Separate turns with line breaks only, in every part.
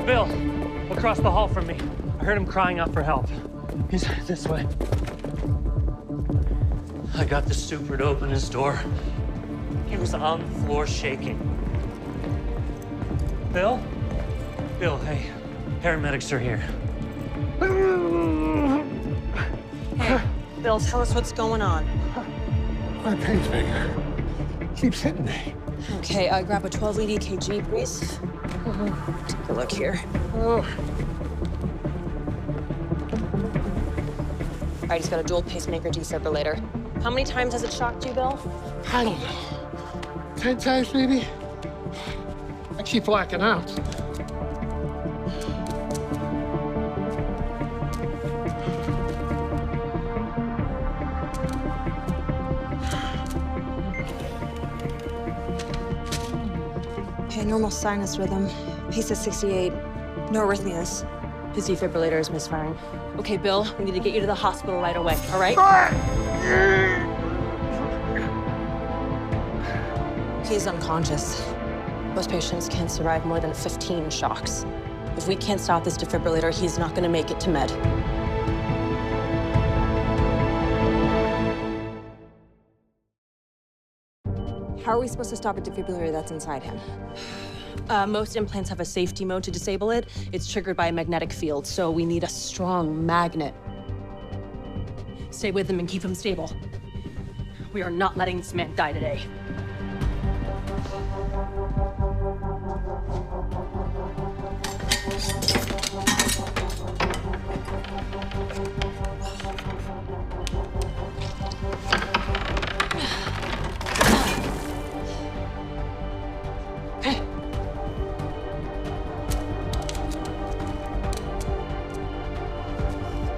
Bill, across the hall from me. I heard him crying out for help. He's this way. I got the super to open his door. He was on the floor shaking. Bill? Bill, hey. Paramedics are here.
Hey, Bill, tell us what's going on.
My pacemaker keeps hitting me.
Okay, grab a 12-lead EKG, please. Take a look here. All right, he's got a dual pacemaker defibrillator. How many times has it shocked you, Bill?
I don't know. 10 times, maybe? I keep blacking out.
Okay, normal sinus rhythm. Pace is 68. No arrhythmias. His defibrillator is misfiring. Okay, Bill, we need to get you to the hospital right away, all right? He's unconscious. Most patients can't survive more than 15 shocks. If we can't stop this defibrillator, he's not gonna make it to med. How are we supposed to stop a defibrillator that's inside him? Most implants have a safety mode to disable it. It's triggered by a magnetic field, so we need a strong magnet. Stay with him and keep him stable. We are not letting this man die today.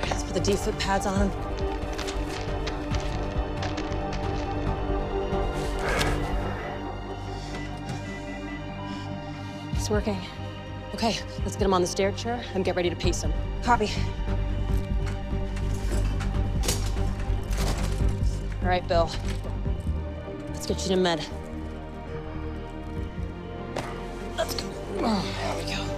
Let's put the D-foot pads on him. It's working. Okay, let's get him on the stair chair and get ready to pace him. Copy. All right, Bill. Let's get you to med. Let's go. Oh, there we go.